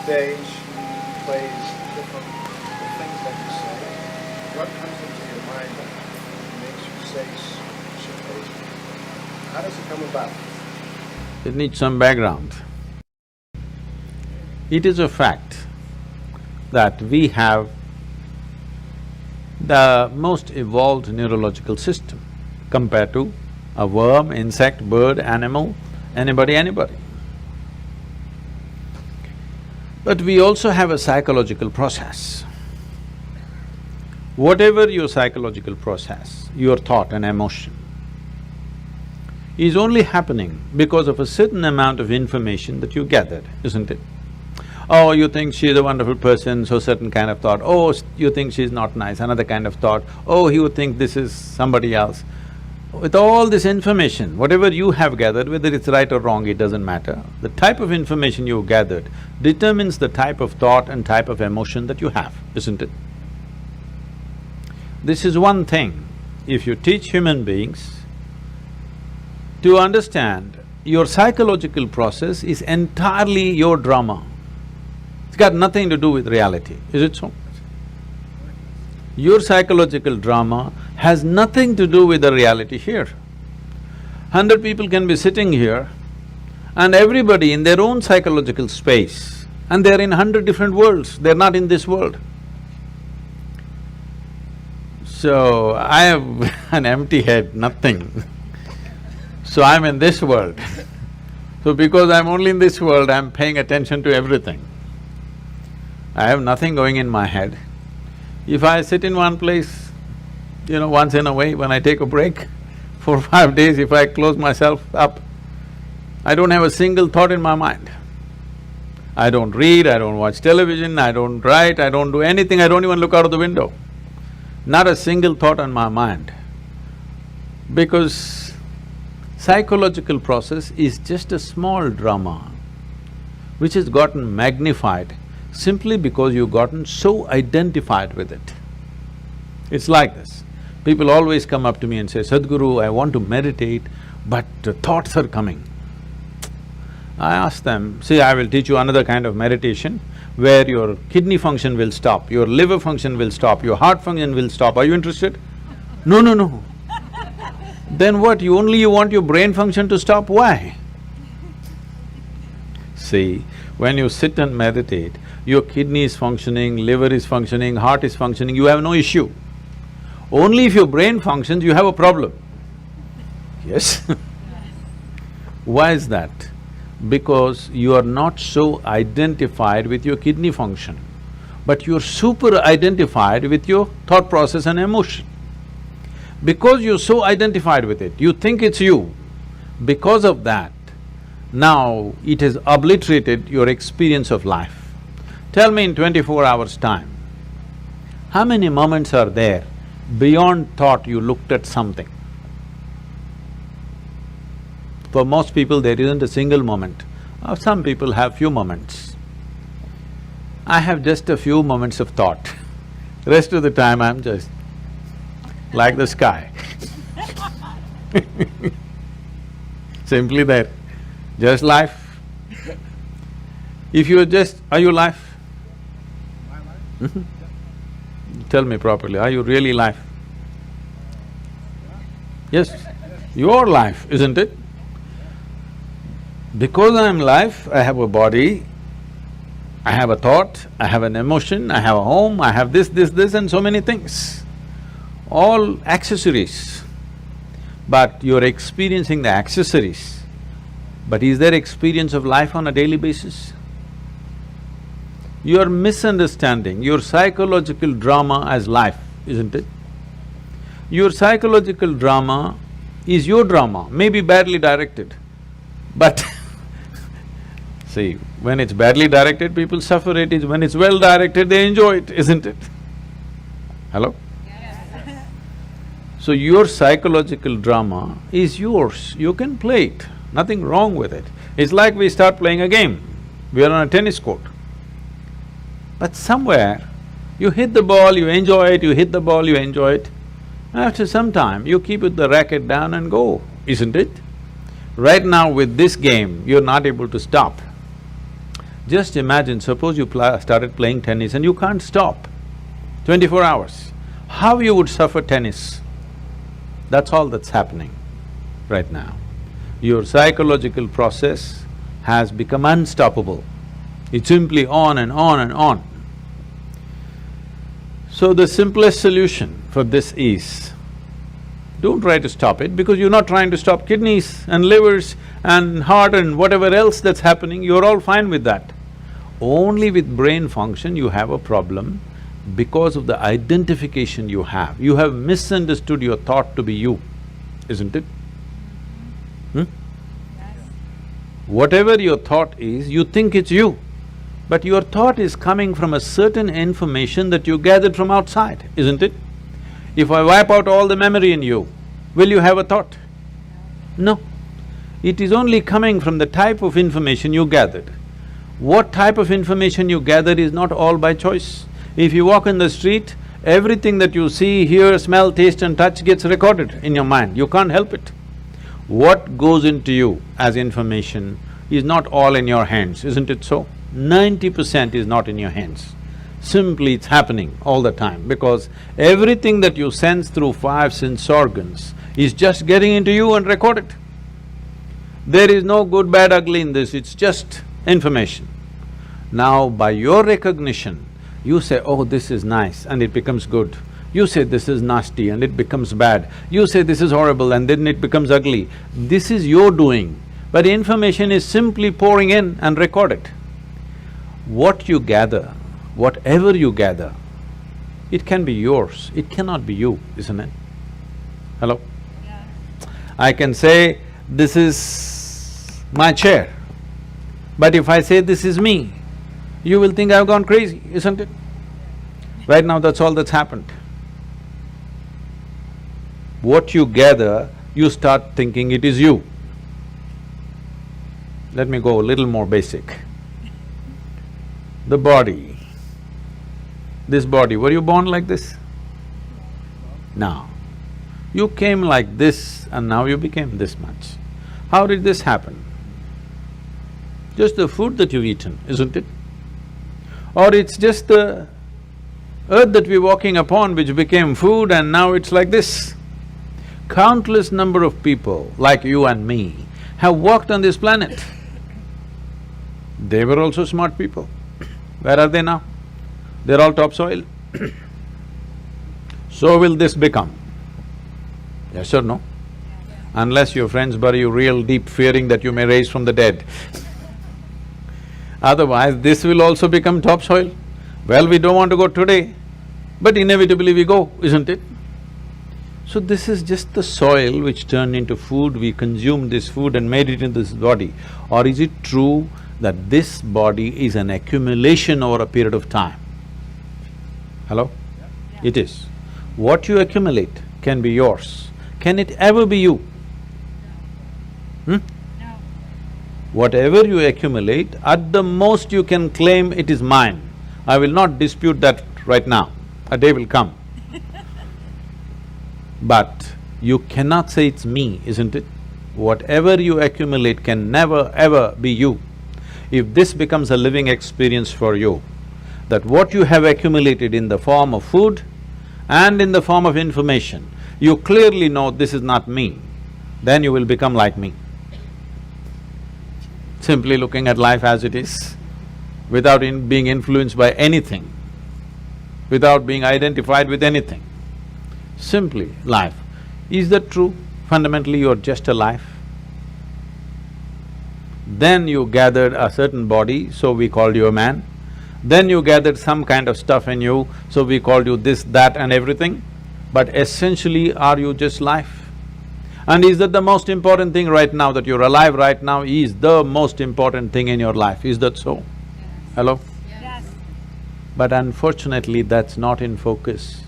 stage, plays different the things that you say. What comes into your mind that makes you say such things? How does it come about? It needs some background. It is a fact that we have the most evolved neurological system compared to a worm, insect, bird, animal, anybody. But we also have a psychological process. Whatever your psychological process, your thought and emotion, is only happening because of a certain amount of information that you gathered, isn't it? Oh, you think she's a wonderful person, so certain kind of thought. Oh, you think she's not nice, another kind of thought. Oh, you think this is somebody else. With all this information, whatever you have gathered, whether it's right or wrong, it doesn't matter. The type of information you gathered determines the type of thought and type of emotion that you have, isn't it? This is one thing. If you teach human beings to understand, your psychological process is entirely your drama. It's got nothing to do with reality, is it so? Your psychological drama has nothing to do with the reality here. 100 people can be sitting here and everybody in their own psychological space, and they're in 100 different worlds, they're not in this world. So, I have an empty head, nothing. So I'm in this world. So because I'm only in this world, I'm paying attention to everything. I have nothing going in my head. If I sit in one place, once in a way when I take a break, 4 or 5 days, if I close myself up, I don't have a single thought in my mind. I don't read, I don't watch television, I don't write, I don't do anything, I don't even look out of the window. Not a single thought on my mind. Because psychological process is just a small drama which has gotten magnified simply because you've gotten so identified with it. It's like this. People always come up to me and say, Sadhguru, I want to meditate, but the thoughts are coming. I ask them, see, I will teach you another kind of meditation where your kidney function will stop, your liver function will stop, your heart function will stop. Are you interested? No. Then what, you want your brain function to stop? Why? See, when you sit and meditate, your kidney is functioning, liver is functioning, heart is functioning, you have no issue. Only if your brain functions, you have a problem. Yes? Why is that? Because you are not so identified with your kidney function, but you're super identified with your thought process and emotion. Because you're so identified with it, you think it's you. Because of that, now it has obliterated your experience of life. Tell me in 24 hours' time, how many moments are there beyond thought you looked at something? For most people, there isn't a single moment. Some people have few moments. I have just a few moments of thought. Rest of the time, I'm just like the sky. Simply there, just life. If you're just… are you life? My life? Tell me properly, are you really life? Yes, your life, isn't it? Because I'm life, I have a body, I have a thought, I have an emotion, I have a home, I have this and so many things. All accessories. But you're experiencing the accessories. But is there experience of life on a daily basis? You're misunderstanding your psychological drama as life, isn't it? Your psychological drama is your drama, maybe badly directed, but see, when it's badly directed, people suffer it. When it's well directed, they enjoy it, isn't it? Hello? Yes. So your psychological drama is yours, you can play it, nothing wrong with it. It's like we start playing a game, we are on a tennis court. But somewhere, you hit the ball, you enjoy it, you hit the ball, you enjoy it. After some time, you keep the racket down and go, isn't it? Right now with this game, you're not able to stop. Just imagine, suppose you started playing tennis and you can't stop 24 hours. How you would suffer tennis? That's all that's happening right now. Your psychological process has become unstoppable. It's simply on and on and on. So the simplest solution for this is, don't try to stop it because you're not trying to stop kidneys and livers and heart and whatever else that's happening, you're all fine with that. Only with brain function you have a problem because of the identification you have. You have misunderstood your thought to be you, isn't it? Whatever your thought is, you think it's you. But your thought is coming from a certain information that you gathered from outside, isn't it? If I wipe out all the memory in you, will you have a thought? No. It is only coming from the type of information you gathered. What type of information you gathered is not all by choice. If you walk in the street, everything that you see, hear, smell, taste and touch gets recorded in your mind, you can't help it. What goes into you as information is not all in your hands, isn't it so? 90% is not in your hands. Simply it's happening all the time because everything that you sense through five sense organs is just getting into you and recorded. There is no good, bad, ugly in this, it's just information. Now by your recognition, you say, oh, this is nice and it becomes good. You say this is nasty and it becomes bad. You say this is horrible and then it becomes ugly. This is your doing, but information is simply pouring in and recorded. What you gather, whatever you gather, it can be yours, it cannot be you, isn't it? Hello? Yeah. I can say, this is my chair, but if I say this is me, you will think I've gone crazy, isn't it? Right now, that's all that's happened. What you gather, you start thinking it is you. Let me go a little more basic. The body, this body, were you born like this? No. You came like this and now you became this much. How did this happen? Just the food that you've eaten, isn't it? Or it's just the earth that we're walking upon which became food and now it's like this. Countless number of people like you and me have walked on this planet. They were also smart people. Where are they now? They're all topsoil. So will this become? Yes or no? Unless your friends bury you real deep, fearing that you may rise from the dead. Otherwise, this will also become topsoil. Well, we don't want to go today, but inevitably we go, isn't it? So this is just the soil which turned into food, we consumed this food and made it into this body. Or is it true that this body is an accumulation over a period of time? Hello? Yeah. It is. What you accumulate can be yours. Can it ever be you? No. Whatever you accumulate, at the most you can claim it is mine. I will not dispute that right now, a day will come. But you cannot say it's me, isn't it? Whatever you accumulate can never ever be you. If this becomes a living experience for you, that what you have accumulated in the form of food and in the form of information, you clearly know this is not me, then you will become like me. Simply looking at life as it is, without being influenced by anything, without being identified with anything. Simply life. Is that true? Fundamentally, you're just a life. Then you gathered a certain body, so we called you a man. Then you gathered some kind of stuff in you, so we called you this, that and everything. But essentially, are you just life? And is that the most important thing right now, that you're alive right now is the most important thing in your life, is that so? Yes. Hello? Yes. But unfortunately, that's not in focus.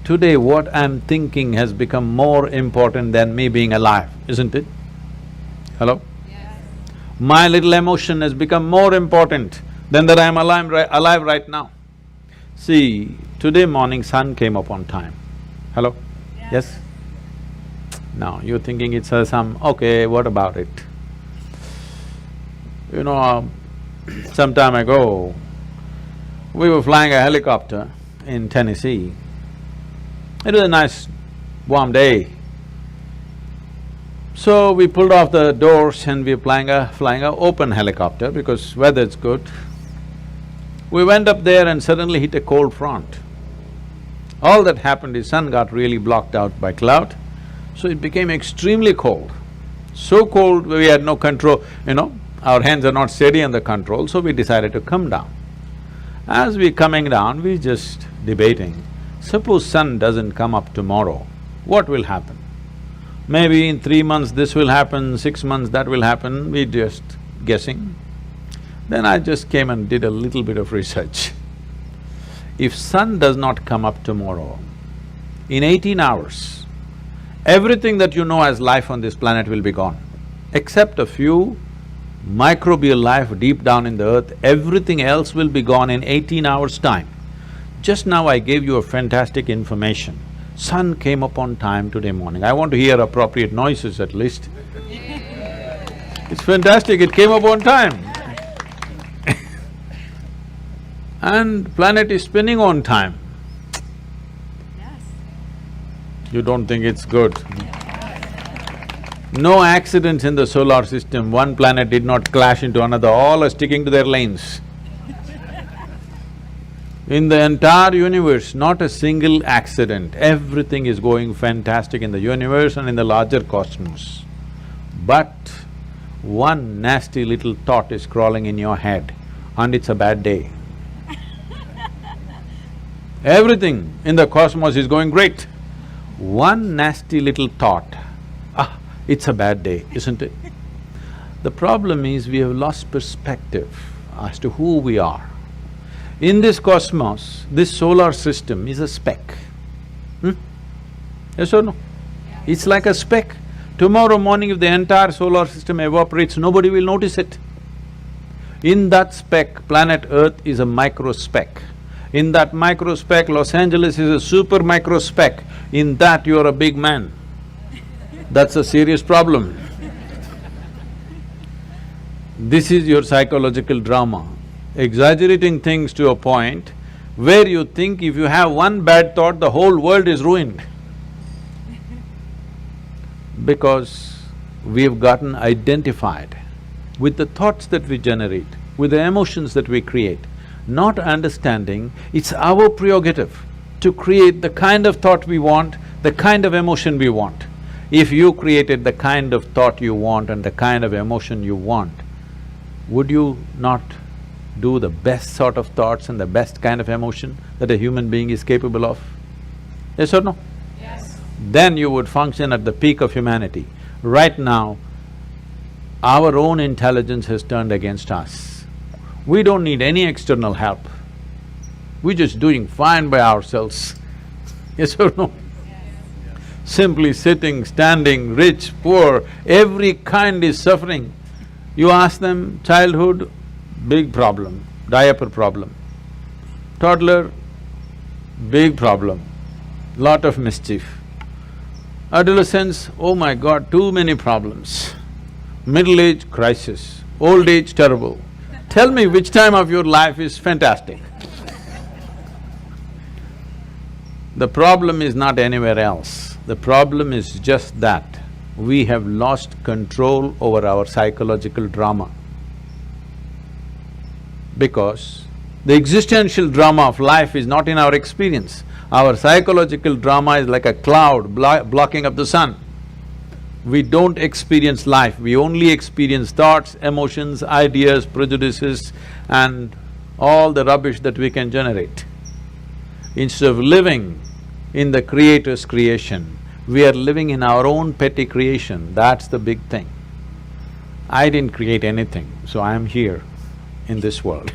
Today, what I'm thinking has become more important than me being alive, isn't it? Hello? Yes. My little emotion has become more important than that I'm alive right now. See, today morning sun came up on time. Hello? Yes? Now, you're thinking it's some… okay, what about it? You know, some time ago, we were flying a helicopter in Tennessee. It was a nice warm day. So we pulled off the doors and we were flying a open helicopter because weather's good. We went up there and suddenly hit a cold front. All that happened is sun got really blocked out by cloud, so it became extremely cold. So cold we had no control, our hands are not steady on the control, so we decided to come down. As we coming down, we just debating, suppose sun doesn't come up tomorrow, what will happen? Maybe in 3 months this will happen, 6 months that will happen, we just guessing. Then I just came and did a little bit of research. If sun does not come up tomorrow, in 18 hours, everything that you know as life on this planet will be gone. Except a few microbial life deep down in the earth, everything else will be gone in 18 hours' time. Just now I gave you a fantastic information. Sun came up on time today morning. I want to hear appropriate noises at least. It's fantastic, it came up on time. And planet is spinning on time. Yes. You don't think it's good? No accidents in the solar system, one planet did not clash into another, all are sticking to their lanes. In the entire universe, not a single accident, everything is going fantastic in the universe and in the larger cosmos. But one nasty little thought is crawling in your head and it's a bad day. Everything in the cosmos is going great. One nasty little thought, it's a bad day, isn't it? The problem is we have lost perspective as to who we are. In this cosmos, this solar system is a speck. Yes or no? It's like a speck. Tomorrow morning if the entire solar system evaporates, nobody will notice it. In that speck, planet Earth is a micro speck. In that micro speck, Los Angeles is a super micro speck. In that, you're a big man. That's a serious problem. This is your psychological drama. Exaggerating things to a point where you think if you have one bad thought, the whole world is ruined. Because we've gotten identified with the thoughts that we generate, with the emotions that we create, not understanding it's our prerogative to create the kind of thought we want, the kind of emotion we want. If you created the kind of thought you want and the kind of emotion you want, would you not do the best sort of thoughts and the best kind of emotion that a human being is capable of? Yes or no? Yes. Then you would function at the peak of humanity. Right now, our own intelligence has turned against us. We don't need any external help. We're just doing fine by ourselves. Yes or no? Simply sitting, standing, rich, poor, every kind is suffering. You ask them, childhood, big problem, diaper problem. Toddler, big problem, lot of mischief. Adolescence, oh my God, too many problems. Middle age, crisis. Old age, terrible. Tell me which time of your life is fantastic. The problem is not anywhere else. The problem is just that we have lost control over our psychological drama. Because the existential drama of life is not in our experience. Our psychological drama is like a cloud blocking up the sun. We don't experience life, we only experience thoughts, emotions, ideas, prejudices and all the rubbish that we can generate. Instead of living in the Creator's creation, we are living in our own petty creation, that's the big thing. I didn't create anything, so I am here in this world.